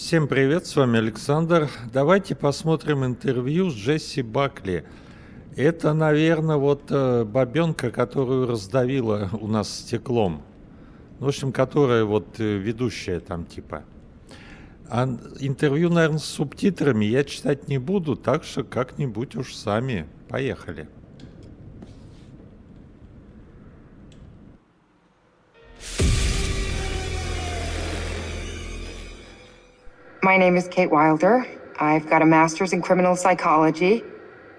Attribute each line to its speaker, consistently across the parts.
Speaker 1: Всем привет, с вами Александр. Давайте посмотрим интервью с Джесси Бакли. Это, наверное, бабёнка, которую раздавила у нас стеклом. В общем, которая ведущая там типа. А интервью, наверное, с субтитрами я читать не буду, так что как-нибудь уж сами. Поехали.
Speaker 2: My name is Kate Wilder. I've got a master's in criminal psychology.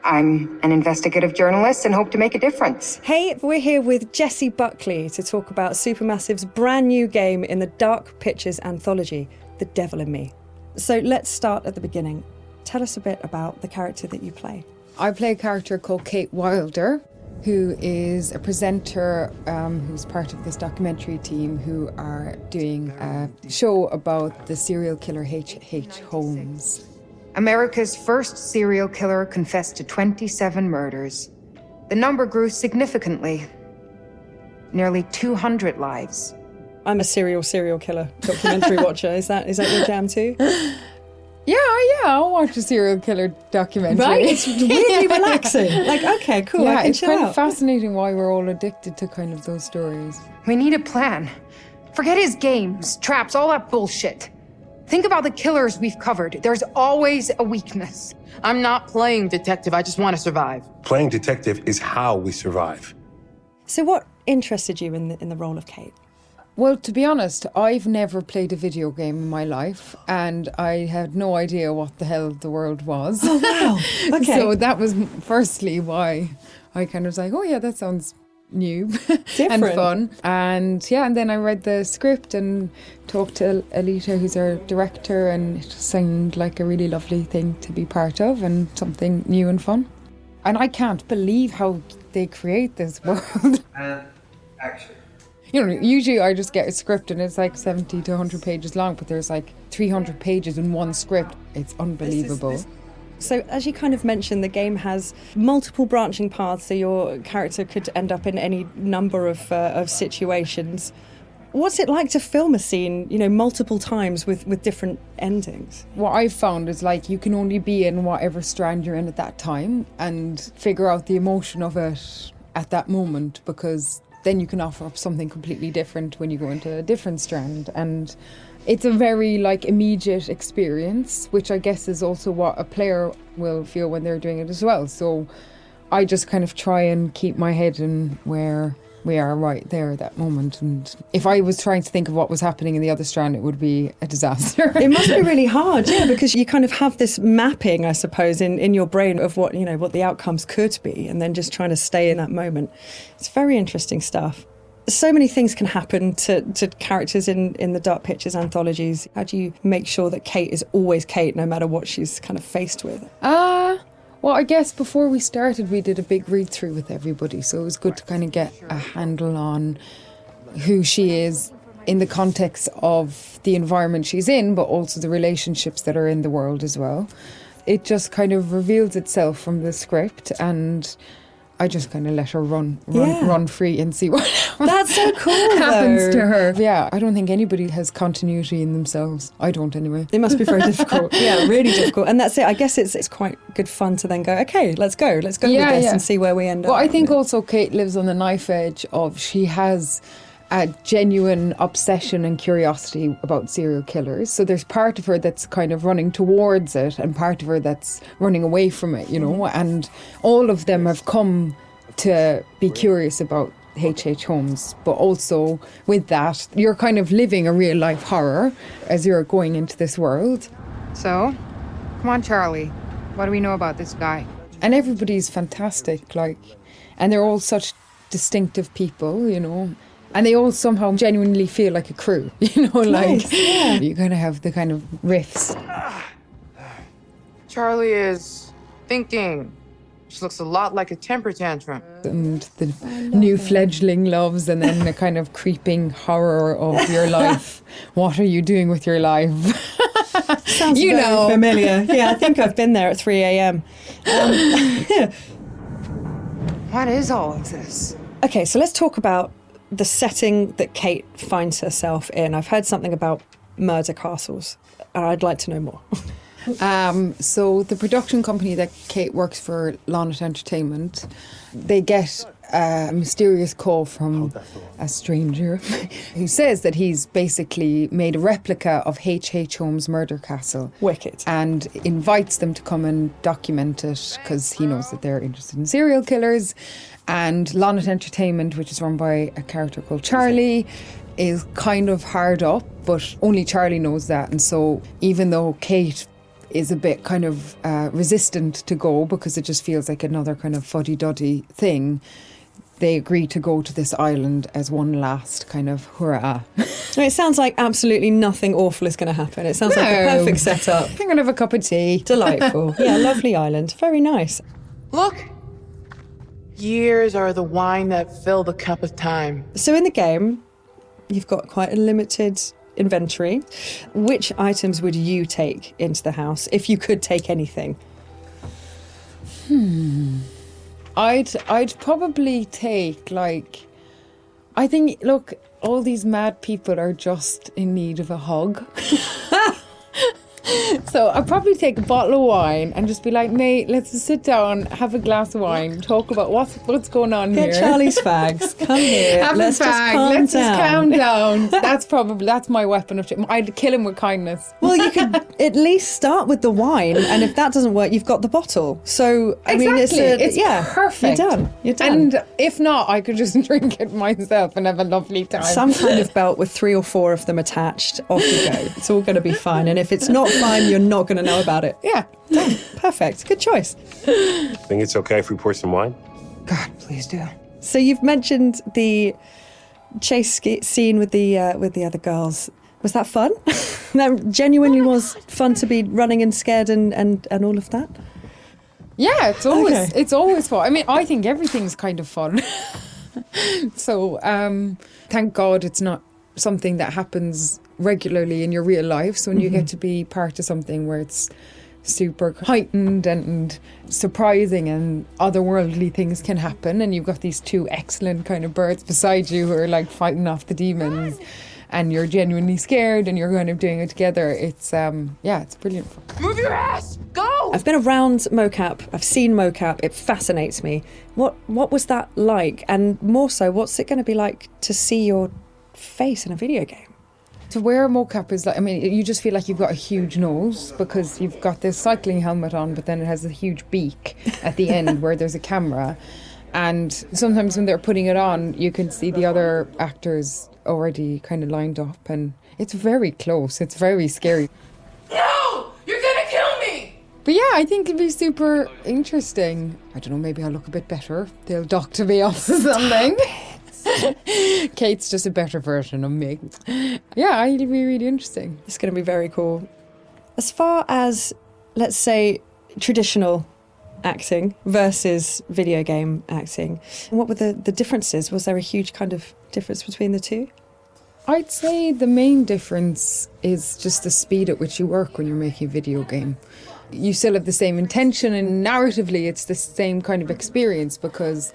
Speaker 2: I'm an investigative journalist and hope to make a difference.
Speaker 3: Hey, we're here with Jesse Buckley to talk about Supermassive's brand new game in the Dark Pictures Anthology, The Devil In Me. So let's start at the beginning. Tell us a bit about the character that you play.
Speaker 4: I play a character called Kate Wilder, who is a presenter who's part of this documentary team who are doing a show about the serial killer H.H. Holmes.
Speaker 2: America's first serial killer confessed to 27 murders. The number grew significantly. Nearly 200 lives.
Speaker 3: I'm a serial killer documentary watcher. Is that your jam too?
Speaker 4: Yeah, I'll watch a serial killer documentary.
Speaker 3: Right, it's really relaxing. Like, okay, cool,
Speaker 4: yeah,
Speaker 3: I can
Speaker 4: it's
Speaker 3: chill
Speaker 4: kind
Speaker 3: out.
Speaker 4: of fascinating why we're all addicted to kind of those stories.
Speaker 2: We need a plan. Forget his games, traps, all that bullshit. Think about the killers we've covered. There's always a weakness.
Speaker 5: I'm not playing detective, I just want to survive.
Speaker 6: Playing detective is how we survive.
Speaker 3: So what interested you in the role of Kate?
Speaker 4: Well, to be honest, I've never played a video game in my life, and I had no idea what the hell the world was.
Speaker 3: Oh, wow. Okay.
Speaker 4: So that was firstly why I kind of was like, oh yeah, that sounds new and fun. And then I read the script and talked to Alita, who's our director, and it just seemed like a really lovely thing to be part of and something new and fun. And I can't believe how they create this world.
Speaker 7: And action.
Speaker 4: You know, usually I just get a script and it's like 70 to 100 pages long, but there's like 300 pages in one script. It's unbelievable.
Speaker 3: So as you kind of mentioned, the game has multiple branching paths, so your character could end up in any number of situations. What's it like to film a scene, multiple times with different endings?
Speaker 4: What I've found is like you can only be in whatever strand you're in at that time and figure out the emotion of it at that moment, because then you can offer up something completely different when you go into a different strand. And it's a very immediate experience, which I guess is also what a player will feel when they're doing it as well. So I just kind of try and keep my head in where we are right there at that moment. And if I was trying to think of what was happening in the other strand, it would be a disaster.
Speaker 3: It must be really hard, yeah, because you kind of have this mapping, I suppose, in your brain of what the outcomes could be, and then just trying to stay in that moment. It's very interesting stuff. So many things can happen to characters in the Dark Pictures anthologies. How do you make sure that Kate is always Kate, no matter what she's kind of faced with?
Speaker 4: Well, I guess before we started, we did a big read-through with everybody, so it was good to kind of get a handle on who she is in the context of the environment she's in, but also the relationships that are in the world as well. It just kind of reveals itself from the script, and I just kind of let her run free and see what
Speaker 3: That's so cool,
Speaker 4: happens to her. Yeah, I don't think anybody has continuity in themselves. I don't anyway.
Speaker 3: It must be very difficult. Yeah, really difficult. And that's it. I guess it's quite good fun to then go, okay, let's go with this and see where we end up.
Speaker 4: Well, I think also Kate lives on the knife edge of she has a genuine obsession and curiosity about serial killers. So there's part of her that's kind of running towards it and part of her that's running away from it, and all of them have come to be curious about H.H. Holmes, but also with that, you're kind of living a real life horror as you're going into this world.
Speaker 2: So, come on, Charlie. What do we know about this guy?
Speaker 4: And everybody's fantastic, and they're all such distinctive people, and they all somehow genuinely feel like a crew,
Speaker 3: Nice, yeah.
Speaker 4: You kind of have the kind of riffs.
Speaker 5: Charlie is thinking. She looks a lot like a temper tantrum.
Speaker 4: And the new fledgling loves, and then the kind of creeping horror of your life. What are you doing with your life?
Speaker 3: Sounds very familiar. Yeah, I think I've been there at 3 a.m.
Speaker 2: What is all of this?
Speaker 3: Okay, so let's talk about the setting that Kate finds herself in. I've heard something about murder castles. I'd like to know more.
Speaker 4: So the production company that Kate works for, Lonnet Entertainment, they get a mysterious call from a stranger who says that he's basically made a replica of H.H. Holmes' murder castle.
Speaker 3: Wicked.
Speaker 4: And invites them to come and document it because he knows that they're interested in serial killers. And Lonnet Entertainment, which is run by a character called Charlie, is kind of hard up, but only Charlie knows that. And so even though Kate is a bit kind of resistant to go because it just feels like another kind of fuddy-duddy thing, they agree to go to this island as one last kind of hurrah.
Speaker 3: It sounds like absolutely nothing awful is going to happen. It sounds like a perfect setup.
Speaker 4: I'm going to have a cup of tea.
Speaker 3: Delightful. Yeah, lovely island. Very nice.
Speaker 5: Look! Years are the wine that fill the cup of time.
Speaker 3: So in the game, you've got quite a limited inventory. Which items would you take into the house if you could take anything?
Speaker 4: I'd probably take, like, I think, look, all these mad people are just in need of a hug. So I'd probably take a bottle of wine and just be like, mate, let's just sit down, have a glass of wine, talk about what's going on here.
Speaker 3: Get Charlie's fags. Come here.
Speaker 4: Have
Speaker 3: Let's
Speaker 4: a
Speaker 3: just
Speaker 4: fag.
Speaker 3: calm
Speaker 4: Let's just calm
Speaker 3: down.
Speaker 4: down. That's my weapon of choice. I'd kill him with kindness.
Speaker 3: Well, you could at least start with the wine, and if that doesn't work, you've got the bottle. So, I mean, it's
Speaker 4: perfect.
Speaker 3: You're done. You're done.
Speaker 4: And if not, I could just drink it myself and have a lovely time.
Speaker 3: Some kind of belt with 3 or 4 of them attached. Off you go. It's all going to be fine. And if it's not fine, you're not going to know about it.
Speaker 4: Yeah.
Speaker 3: Done. Perfect. Good choice.
Speaker 6: Think it's okay if we pour some wine?
Speaker 5: God, please do.
Speaker 3: So you've mentioned the chase scene with the other girls. Was that fun? That genuinely was fun to be running and scared and all of that?
Speaker 4: Yeah, it's always fun. I mean, I think everything's kind of fun. So thank God it's not something that happens regularly in your real life. So when you get to be part of something where it's super heightened and surprising and otherworldly things can happen, and you've got these 2 excellent kind of birds beside you who are like fighting off the demons, and you're genuinely scared and you're kind of doing it together, it's it's brilliant fun.
Speaker 5: Move your ass! Go!
Speaker 3: I've been around mocap. I've seen mocap. It fascinates me. What was that like? And more so, what's it going to be like to see your face in a video game?
Speaker 4: To wear a mocap is like, I mean, you just feel like you've got a huge nose because you've got this cycling helmet on, but then it has a huge beak at the end where there's a camera. And sometimes when they're putting it on, you can see the other actors already kind of lined up, and it's very close. It's very scary.
Speaker 5: No! You're gonna kill me!
Speaker 4: But yeah, I think it'd be super interesting. I don't know, maybe I'll look a bit better. They'll doctor me off or something. Kate's just a better version of me. Yeah, it'll be really interesting.
Speaker 3: It's going to be very cool. As far as, let's say, traditional acting versus video game acting, what were the differences? Was there a huge kind of difference between the two?
Speaker 4: I'd say the main difference is just the speed at which you work when you're making a video game. You still have the same intention, and narratively it's the same kind of experience because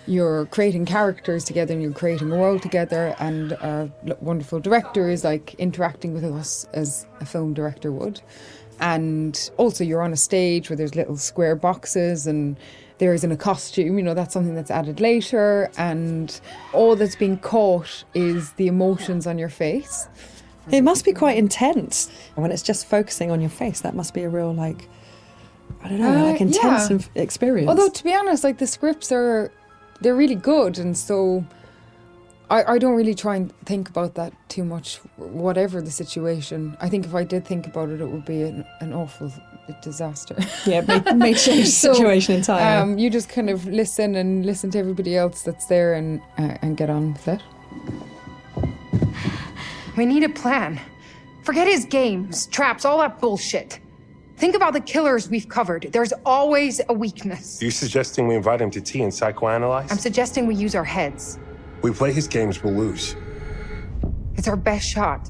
Speaker 4: you're creating characters together and you're creating a world together, and our wonderful director is like interacting with us as a film director would. And also you're on a stage where there's little square boxes and there isn't a costume, you know, that's something that's added later, and all that's being caught is the emotions on your face.
Speaker 3: It must be quite intense when it's just focusing on your face. That must be a real, like, I don't know, like intense experience.
Speaker 4: Although, to be honest, like the scripts they're really good, and so I don't really try and think about that too much, whatever the situation. I think if I did think about it, it would be an awful disaster.
Speaker 3: Yeah, may change the situation entirely.
Speaker 4: You just kind of listen to everybody else that's there and get on with it.
Speaker 2: We need a plan. Forget his games, traps, all that bullshit. Think about the killers we've covered. There's always a weakness.
Speaker 6: Are you suggesting we invite him to tea and psychoanalyze?
Speaker 2: I'm suggesting we use our heads.
Speaker 6: We play his games, we'll lose.
Speaker 2: It's our best shot.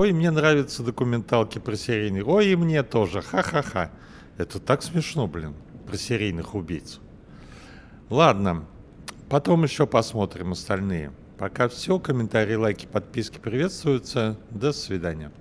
Speaker 1: Ой, мне нравятся документалки про серийных. Ой, и мне тоже. Ха-ха-ха. Это так смешно, блин, про серийных убийц. Ладно, потом еще посмотрим остальные. Пока все. Комментарии, лайки, подписки приветствуются. До свидания.